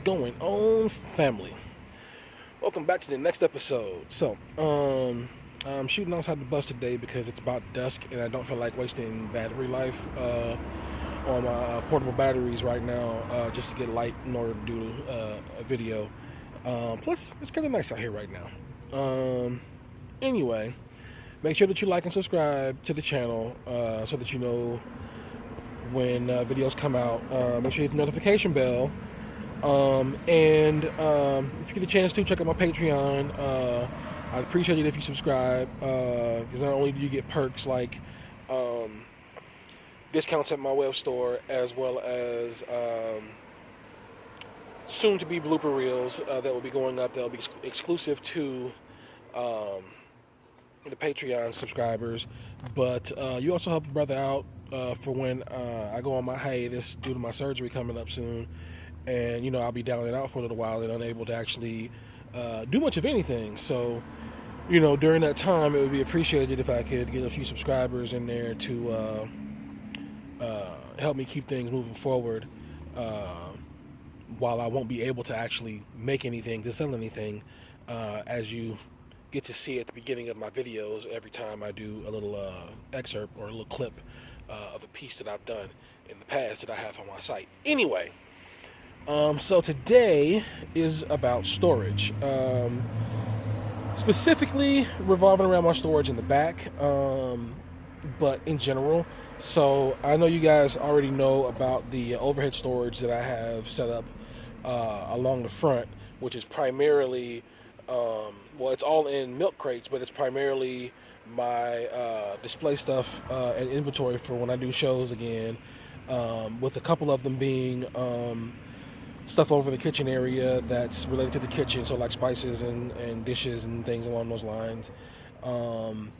is going on, family? Welcome back to the next episode. I'm shooting outside the bus today because it's about dusk and I don't feel like wasting battery life on my portable batteries right now just to get light in order to do a video. Plus, it's kind of nice out here right now. Anyway, make sure that you like and subscribe to the channel so that you know when videos come out. Make sure you hit the notification bell. If you get a chance to check out my Patreon, I'd appreciate it if you subscribe, because not only do you get perks like discounts at my web store, as well as soon to be blooper reels that will be going up that will be exclusive to the Patreon subscribers, but you also help a brother out for when I go on my hiatus due to my surgery coming up soon, and I'll be down and out for a little while and unable to actually do much of anything. So during that time it would be appreciated if I could get a few subscribers in there to help me keep things moving forward while I won't be able to actually make anything, to sell anything, as you get to see at the beginning of my videos every time I do a little excerpt or a little clip of a piece that I've done in the past that I have on my site. Anyway, so today is about storage, specifically revolving around my storage in the back, but in general. So I know you guys already know about the overhead storage that I have set up along the front, which is primarily well, it's all in milk crates, but it's primarily my display stuff and inventory for when I do shows again, with a couple of them being stuff over the kitchen area that's related to the kitchen, so like spices and dishes and things along those lines, and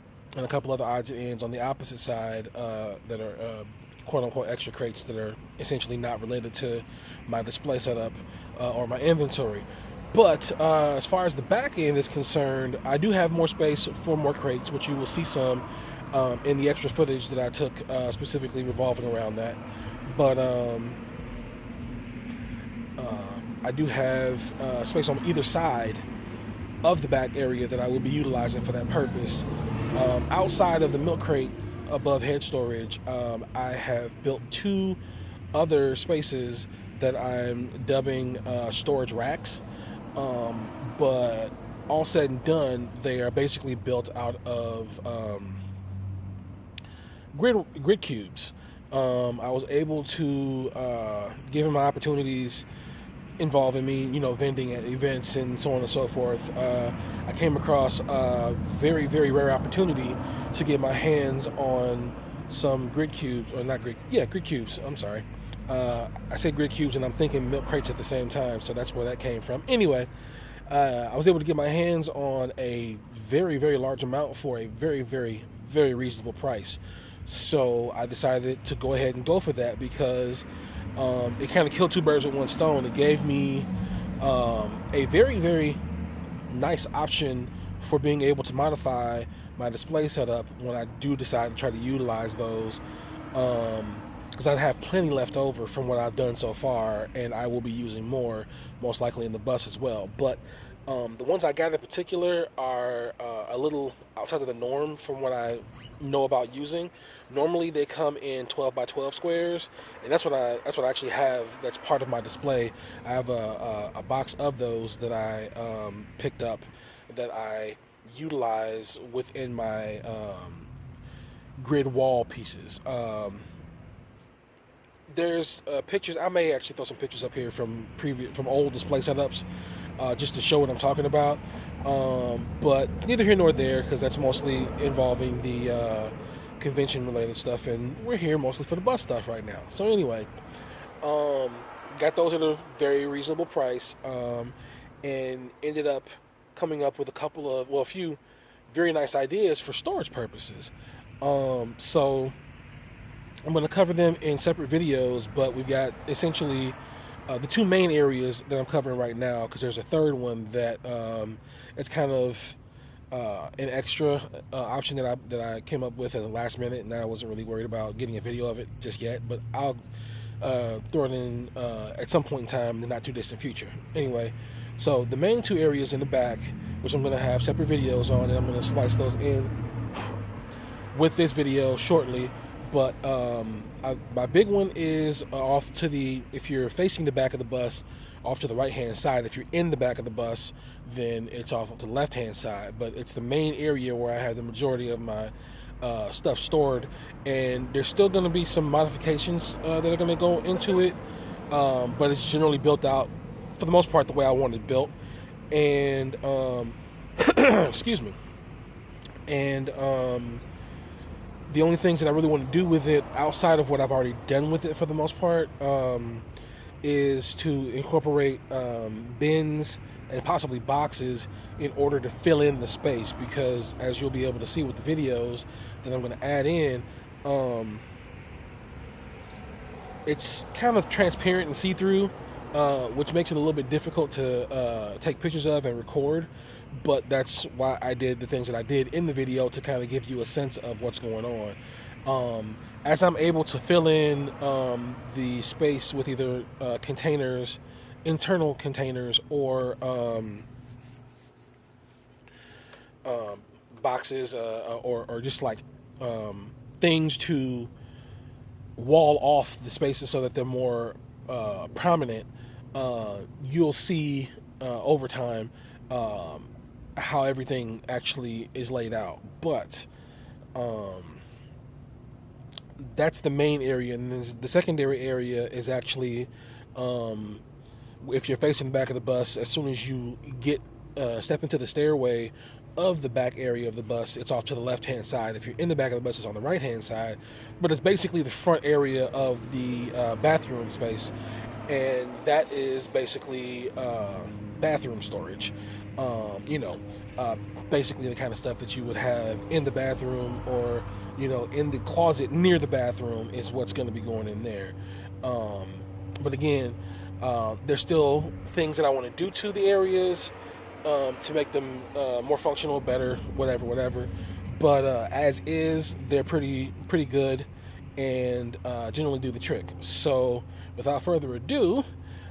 a couple other odds and ends on the opposite side that are quote-unquote extra crates that are essentially not related to my display setup or my inventory. But as far as the back end is concerned, I do have more space for more crates, which you will see some in the extra footage that I took specifically revolving around that. But I do have space on either side of the back area that I will be utilizing for that purpose. Outside of the milk crate above head storage, I have built two other spaces that I'm dubbing storage racks. But all said and done, they are basically built out of grid cubes. I was able to, given my opportunities involving me, vending at events and so on and so forth, I came across a very, very rare opportunity to get my hands on some grid cubes, or not grid, yeah, grid cubes, I'm sorry. I say grid cubes and I'm thinking milk crates at the same time, so that's where that came from. Anyway, I was able to get my hands on a very, very large amount for a very, very, very reasonable price. So I decided to go ahead and go for that because it kind of killed two birds with one stone. It gave me a very, very nice option for being able to modify my display setup when I do decide to try to utilize those, because I'd have plenty left over from what I've done so far, and I will be using more, most likely in the bus as well. But the ones I got in particular are a little outside of the norm from what I know about using. Normally they come in 12 by 12 squares, and that's what I actually have. That's part of my display. I have a box of those that I picked up that I utilize within my grid wall pieces. There's pictures. I may actually throw some pictures up here from old display setups, just to show what I'm talking about. But neither here nor there, because that's mostly involving the convention-related stuff, and we're here mostly for the bus stuff right now. So anyway, got those at a very reasonable price, and ended up coming up with a few very nice ideas for storage purposes. So I'm going to cover them in separate videos, but we've got essentially the two main areas that I'm covering right now, because there's a third one that it's kind of an extra option that I came up with at the last minute, and I wasn't really worried about getting a video of it just yet, but I'll throw it in at some point in time in the not too distant future. Anyway, so the main two areas in the back, which I'm going to have separate videos on, and I'm going to slice those in with this video shortly. But my big one is off to the, if you're facing the back of the bus, off to the right hand side. If you're in the back of the bus, then it's off to the left hand side. But it's the main area where I have the majority of my stuff stored, and there's still going to be some modifications that are going to go into it, but it's generally built out for the most part the way I want it built. And excuse me. And the only things that I really want to do with it, outside of what I've already done with it for the most part, is to incorporate bins and possibly boxes in order to fill in the space, because as you'll be able to see with the videos that I'm going to add in, it's kind of transparent and see-through, which makes it a little bit difficult to take pictures of and record. But that's why I did the things that I did in the video, to kind of give you a sense of what's going on. As I'm able to fill in the space with either containers, internal containers, or boxes, or just like things to wall off the spaces so that they're more prominent, you'll see over time how everything actually is laid out. But that's the main area, and then the secondary area is actually, if you're facing the back of the bus, as soon as you get step into the stairway of the back area of the bus, it's off to the left hand side. If you're in the back of the bus, it's on the right hand side, but it's basically the front area of the bathroom space, and that is basically bathroom storage. Basically the kind of stuff that you would have in the bathroom, or in the closet near the bathroom, is what's going to be going in there. But again, there's still things that I want to do to the areas to make them more functional, better, whatever. But as is, they're pretty good, and generally do the trick. So without further ado,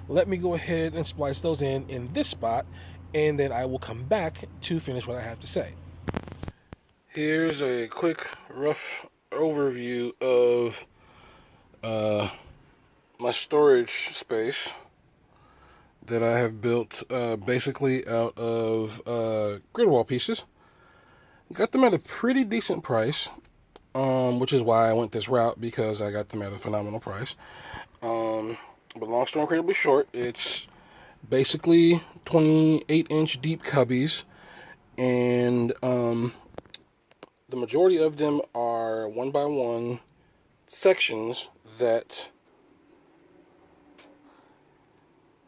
let me go ahead and splice those in this spot, and then I will come back to finish what I have to say. Here's a quick, rough overview of my storage space that I have built basically out of grid wall pieces. Got them at a pretty decent price, which is why I went this route, because I got them at a phenomenal price. But long story incredibly short, it's basically 28-inch deep cubbies, and the majority of them are 1x1 sections that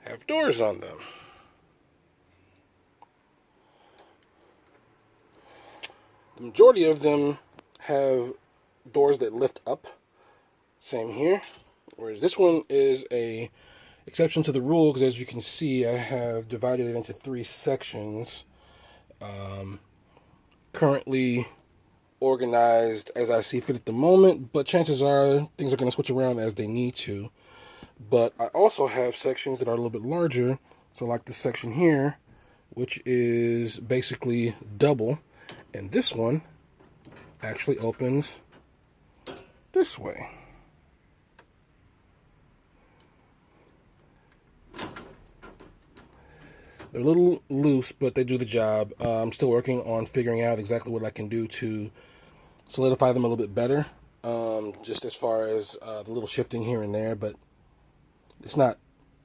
have doors on them. The majority of them have doors that lift up. Same here. Whereas this one is a exception to the rule, because as you can see, I have divided it into 3 sections. Currently organized as I see fit at the moment, but chances are things are going to switch around as they need to. But I also have sections that are a little bit larger, so like this section here, which is basically double, and this one actually opens this way. They're a little loose, but they do the job. I'm still working on figuring out exactly what I can do to solidify them a little bit better, just as far as the little shifting here and there, but it's not,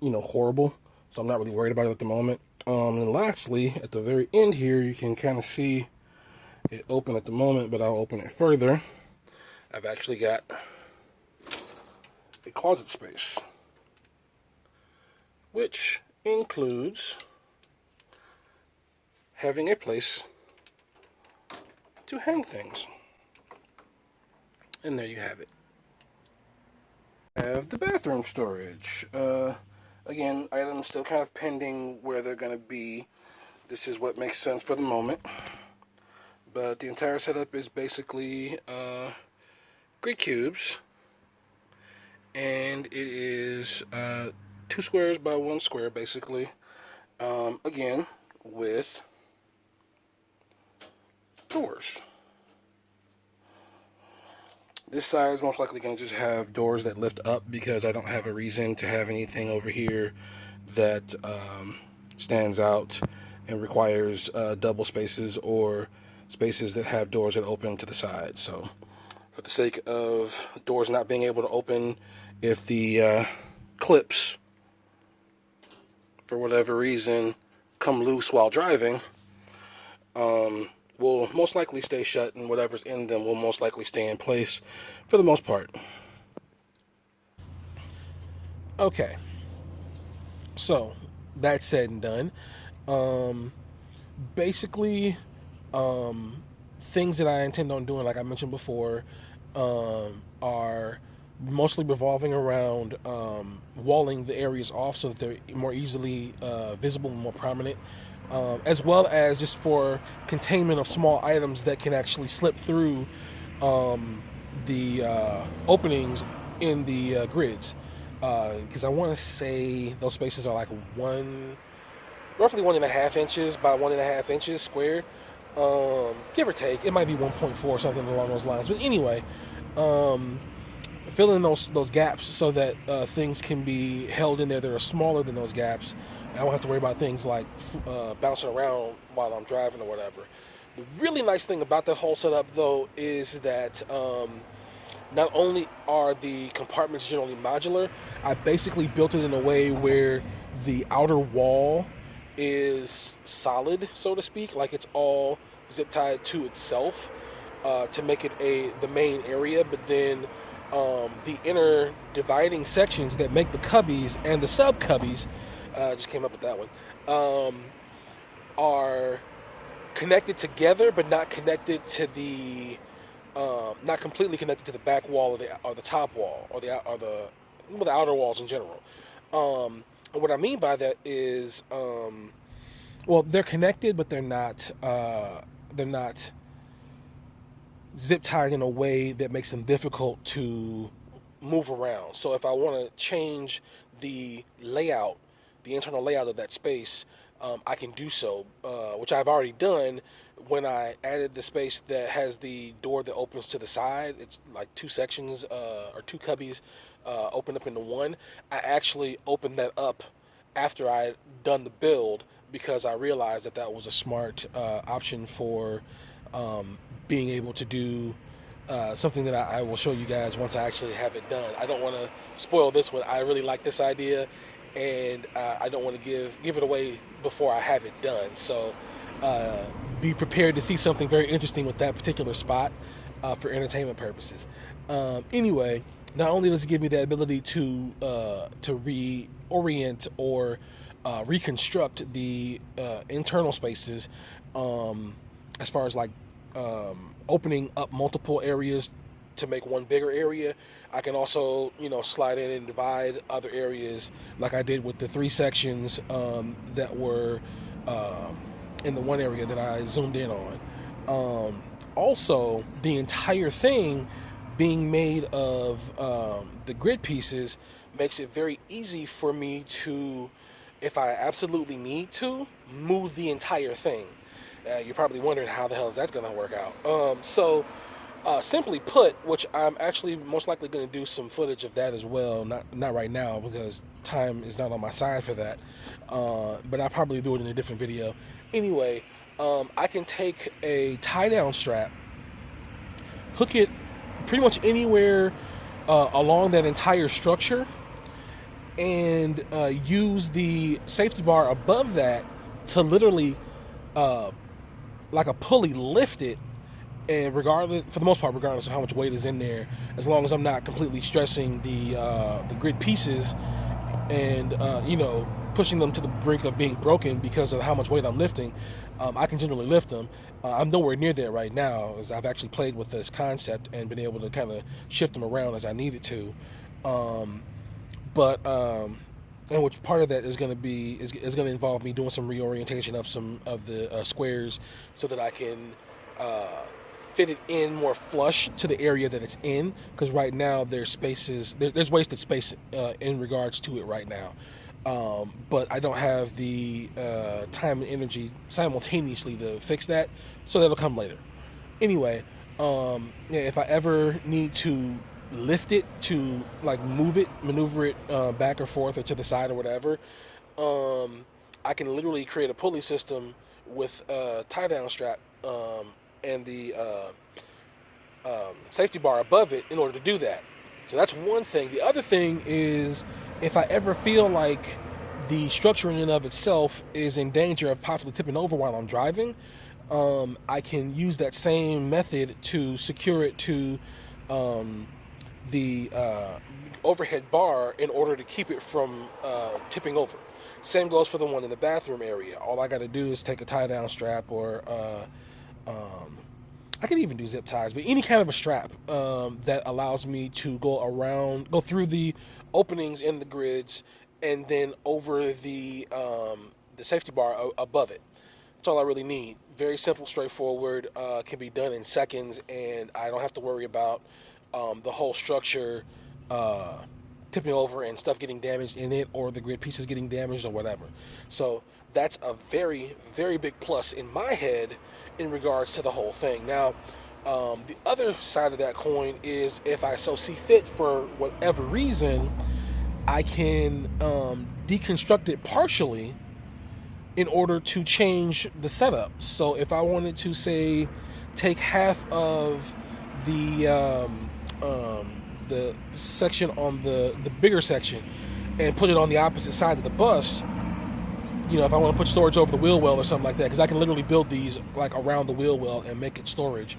horrible, so I'm not really worried about it at the moment. And lastly, at the very end here, you can kind of see it open at the moment, but I'll open it further. I've actually got a closet space, which includes having a place to hang things. And there you have it. I have the bathroom storage. Again, items still kind of pending where they're going to be. This is what makes sense for the moment. But the entire setup is basically grid cubes and it is 2 squares by 1 square, basically. Again, with doors. This side is most likely going to just have doors that lift up because I don't have a reason to have anything over here that stands out and requires double spaces or spaces that have doors that open to the side. So for the sake of doors not being able to open if the clips, for whatever reason, come loose while driving, will most likely stay shut, and whatever's in them will most likely stay in place for the most part. Okay, so that said and done, basically, things that I intend on doing, like I mentioned before, are mostly revolving around walling the areas off so that they're more easily visible and more prominent, as well as just for containment of small items that can actually slip through the openings in the grids. Because I want to say those spaces are like roughly 1.5 inches by 1.5 inches squared, give or take. It might be 1.4 or something along those lines. But anyway, fill in those gaps so that things can be held in there that are smaller than those gaps. I don't have to worry about things like bouncing around while I'm driving or whatever. The really nice thing about that whole setup, though, is that not only are the compartments generally modular, I basically built it in a way where the outer wall is solid, so to speak, like it's all zip tied to itself to make it the main area. But then the inner dividing sections that make the cubbies and the sub cubbies, just came up with that one, are connected together, but not connected to the not completely connected to the back wall or the top wall or the outer walls in general. And what I mean by that is, well, they're connected, but they're not zip tied in a way that makes them difficult to move around. So if I want to change the layout, the internal layout of that space, I can do so, which I've already done when I added the space that has the door that opens to the side. It's like 2 sections or 2 cubbies open up into one. I actually opened that up after I had done the build because I realized that that was a smart option for being able to do something that I will show you guys once I actually have it done. I don't want to spoil this one. I really like this idea, and I don't want to give it away before I have it done. So be prepared to see something very interesting with that particular spot for entertainment purposes. Anyway, not only does it give me the ability to reorient or reconstruct the internal spaces, as far as like opening up multiple areas to make one bigger area, I can also, slide in and divide other areas like I did with the 3 sections that were in the one area that I zoomed in on. Also, the entire thing being made of the grid pieces makes it very easy for me to, if I absolutely need to, move the entire thing. You're probably wondering how the hell is that going to work out. So simply put, which I'm actually most likely going to do some footage of that as well, not right now because time is not on my side for that, but I'll probably do it in a different video. Anyway, I can take a tie-down strap, hook it pretty much anywhere along that entire structure, and use the safety bar above that to literally like a pulley lift it, and for the most part, regardless of how much weight is in there, as long as I'm not completely stressing the grid pieces and pushing them to the brink of being broken because of how much weight I'm lifting, I can generally lift them. I'm nowhere near there right now, as I've actually played with this concept and been able to kind of shift them around as I needed to. And which part of that is going to involve me doing some reorientation of some of the squares so that I can fit it in more flush to the area that it's in, because right now there's spaces, there's wasted space in regards to it right now. But I don't have the time and energy simultaneously to fix that, so that'll come later. Anyway, yeah, if I ever need to lift it to like move it, maneuver it back or forth or to the side or whatever, I can literally create a pulley system with a tie-down strap and the safety bar above it in order to do that. So that's one thing. The other thing is, if I ever feel like the structure in and of itself is in danger of possibly tipping over while I'm driving, I can use that same method to secure it to the overhead bar in order to keep it from tipping over. Same goes for the one in the bathroom area. All I got to do is take a tie-down strap, or I could even do zip ties, but any kind of a strap that allows me to go through the openings in the grids, and then over the safety bar above it. That's all I really need. Very simple, straightforward, can be done in seconds, and I don't have to worry about the whole structure tipping over and stuff getting damaged in it, or the grid pieces getting damaged or whatever. So that's a very, very big plus in my head in regards to the whole thing. Now, the other side of that coin is, if I so see fit for whatever reason, I can deconstruct it partially in order to change the setup. So if I wanted to, say, take half of the section on the bigger section and put it on the opposite side of the bus, you know, if I want to put storage over the wheel well or something like that, because I can literally build these like around the wheel well and make it storage,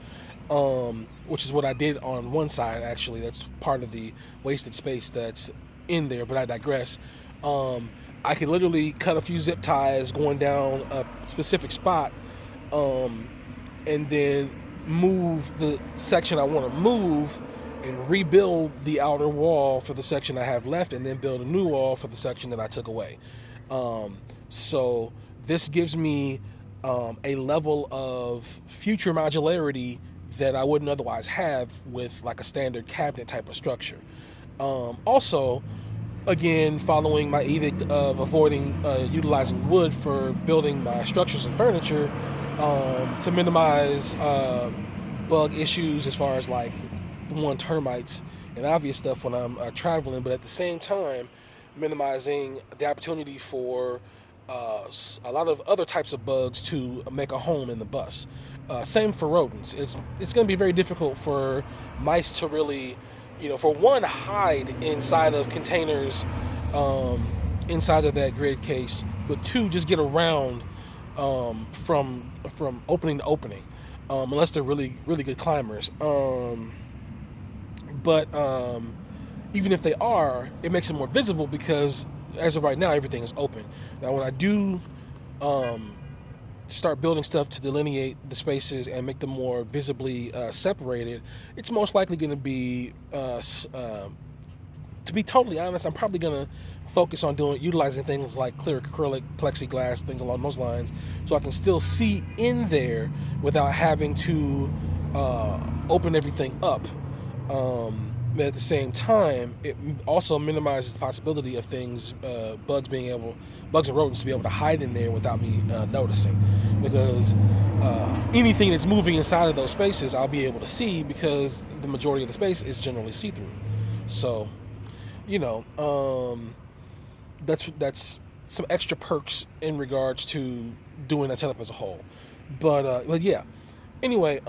which is what I did on one side, actually. That's part of the wasted space that's in there, but I digress. I can literally cut a few zip ties going down a specific spot, and then move the section I want to move and rebuild the outer wall for the section I have left, and then build a new wall for the section that I took away. So this gives me a level of future modularity that I wouldn't otherwise have with like a standard cabinet type of structure. Also, again, following my edict of avoiding utilizing wood for building my structures and furniture, to minimize bug issues as far as like termites and obvious stuff when I'm traveling, but at the same time minimizing the opportunity for a lot of other types of bugs to make a home in the bus. Same for rodents. It's going to be very difficult for mice to really, for one, hide inside of containers inside of that grid case, but two, just get around from opening to opening, unless they're really, really good climbers. But even if they are, it makes it more visible, because as of right now, everything is open. Now, when I do start building stuff to delineate the spaces and make them more visibly separated, it's most likely going to be, to be totally honest, I'm probably going to focus on utilizing things like clear acrylic, plexiglass, things along those lines, so I can still see in there without having to open everything up. But at the same time, it also minimizes the possibility of things, bugs and rodents to be able to hide in there without me noticing, because anything that's moving inside of those spaces I'll be able to see, because the majority of the space is generally see-through. So, that's some extra perks in regards to doing that setup as a whole. But yeah. Anyway,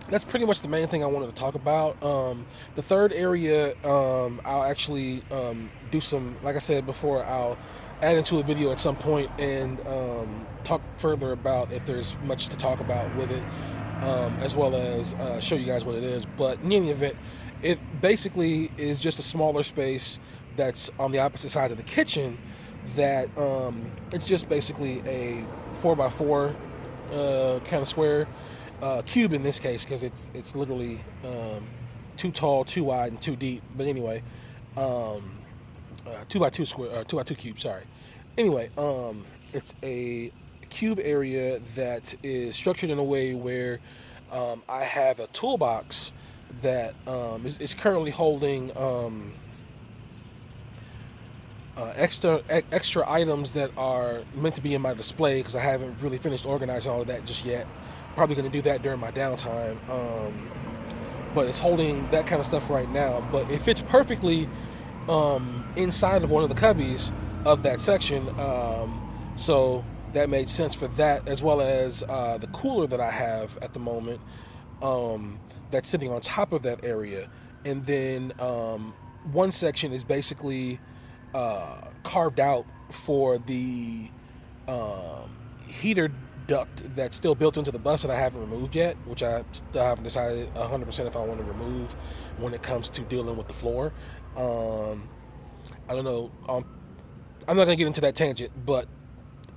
that's pretty much the main thing I wanted to talk about. The third area, I'll actually do some, like I said before, I'll add into a video at some point and talk further about if there's much to talk about with it, as well as show you guys what it is. But in any event, it basically is just a smaller space that's on the opposite side of the kitchen, that it's just basically a 4x4 kind of square, cube in this case, because it's literally 2 tall, 2 wide, and 2 deep. But anyway, 2x2 square, 2x2 cube. Sorry. Anyway, it's a cube area that is structured in a way where I have a toolbox that is currently holding extra items that are meant to be in my display because I haven't really finished organizing all of that just yet. Probably going to do that during my downtime. But it's holding that kind of stuff right now. But it fits perfectly inside of one of the cubbies of that section. So that made sense for that, as well as the cooler that I have at the moment that's sitting on top of that area. And then one section is basically carved out for the heater duct that's still built into the bus that I haven't removed yet, which I still haven't decided 100% if I want to remove when it comes to dealing with the floor. I don't know. I'm not going to get into that tangent, but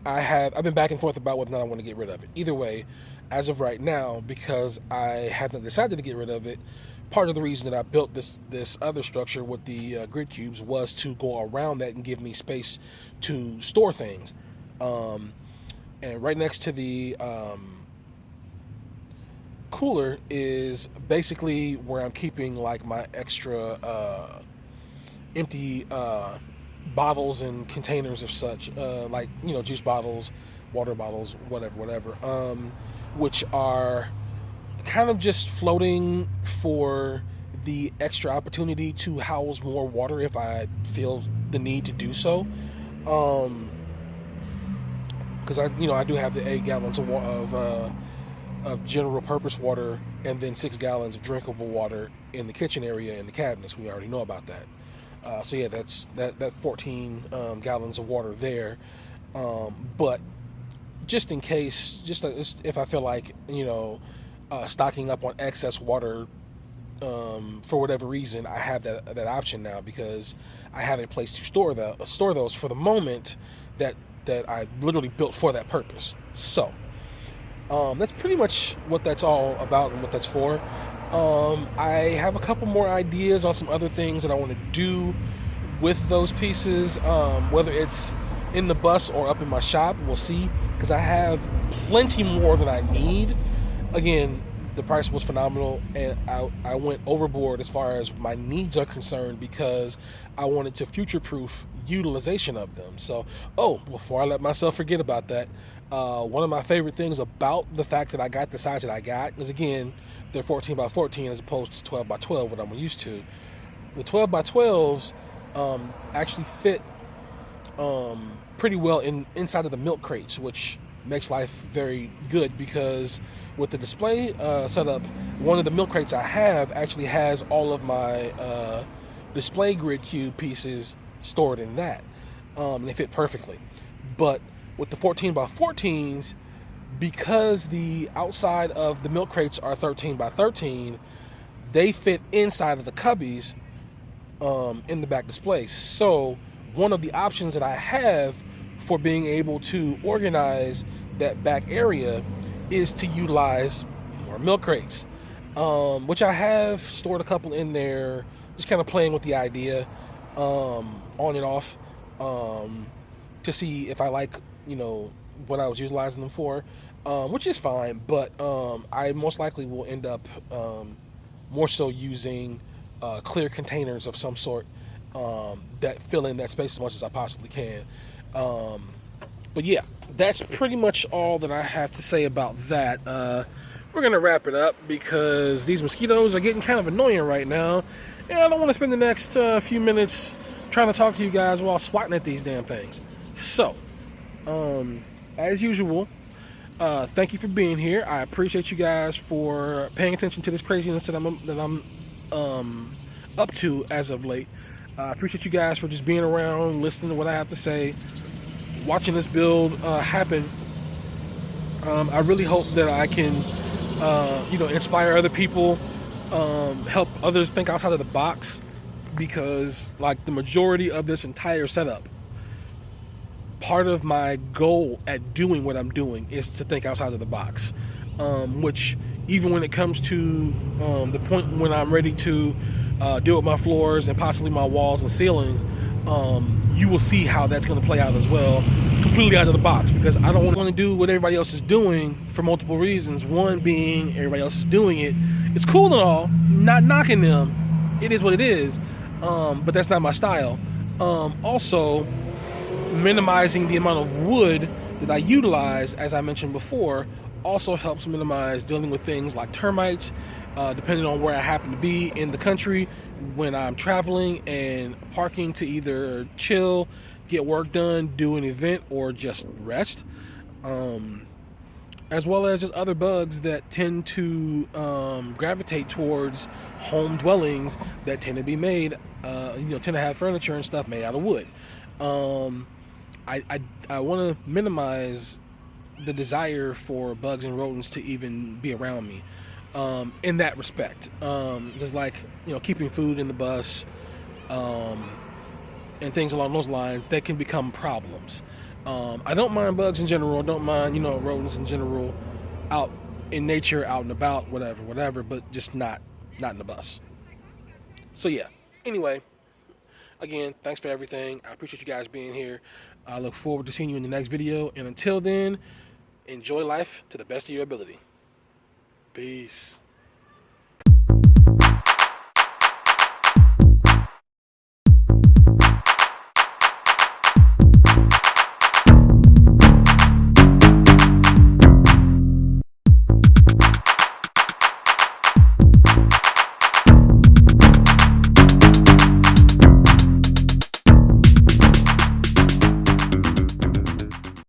I've been back and forth about whether or not I want to get rid of it. Either way, as of right now, because I haven't decided to get rid of it, part of the reason that I built this other structure with the grid cubes was to go around that and give me space to store things. And right next to the cooler is basically where I'm keeping like my extra empty bottles and containers of such, like, you know, juice bottles, water bottles, whatever, which are kind of just floating for the extra opportunity to house more water if I feel the need to do so. Because I do have the 8 gallons of general purpose water, and then 6 gallons of drinkable water in the kitchen area in the cabinets. We already know about that. So yeah, that's 14 gallons of water there. But just in case, just if I feel like, stocking up on excess water for whatever reason, I have that option now because I have a place to store those for the moment that I literally built for that purpose. So that's pretty much what that's all about and what that's for. I have a couple more ideas on some other things that I want to do with those pieces, whether it's in the bus or up in my shop. We'll see, because I have plenty more than I need. Again, the price was phenomenal, and I went overboard as far as my needs are concerned because I wanted to future-proof utilization of them. So, before I let myself forget about that, one of my favorite things about the fact that I got the size that I got is, again, they're 14 by 14 as opposed to 12 by 12, what I'm used to. The 12 by 12s actually fit pretty well inside of the milk crates, which makes life very good because with the display setup, one of the milk crates I have actually has all of my display grid cube pieces stored in that, and they fit perfectly. But with the 14 by 14s, because the outside of the milk crates are 13 by 13, they fit inside of the cubbies in the back display. So one of the options that I have for being able to organize that back area is to utilize more milk crates, which I have stored a couple in there, just kind of playing with the idea on and off to see if I like, what I was utilizing them for, which is fine, but I most likely will end up more so using clear containers of some sort that fill in that space as much as I possibly can. But yeah, that's pretty much all that I have to say about that. We're going to wrap it up because these mosquitoes are getting kind of annoying right now, and I don't want to spend the next few minutes trying to talk to you guys while swatting at these damn things. So, as usual, thank you for being here. I appreciate you guys for paying attention to this craziness that I'm up to as of late. I appreciate you guys for just being around, listening to what I have to say, watching this build happen. I really hope that I can, inspire other people, help others think outside of the box, because like the majority of this entire setup, part of my goal at doing what I'm doing is to think outside of the box, which even when it comes to the point when I'm ready to deal with my floors and possibly my walls and ceilings, you will see how that's going to play out as well. completely out of the box, because I don't want to do what everybody else is doing for multiple reasons. One being, everybody else is doing it. It's cool and all, not knocking them. It is what it is, but that's not my style. Also, minimizing the amount of wood that I utilize, as I mentioned before, also helps minimize dealing with things like termites, depending on where I happen to be in the country when I'm traveling and parking to either chill, get work done, do an event, or just rest. As well as just other bugs that tend to gravitate towards home dwellings that tend to be made, tend to have furniture and stuff made out of wood. I want to minimize the desire for bugs and rodents to even be around me, in that respect. Just like, keeping food in the bus, and things along those lines that can become problems. I don't mind bugs in general. I don't mind, rodents in general, out in nature, out and about, whatever, but just not in the bus. So yeah. Anyway, again, thanks for everything. I appreciate you guys being here. I look forward to seeing you in the next video. And until then, enjoy life to the best of your ability. Peace.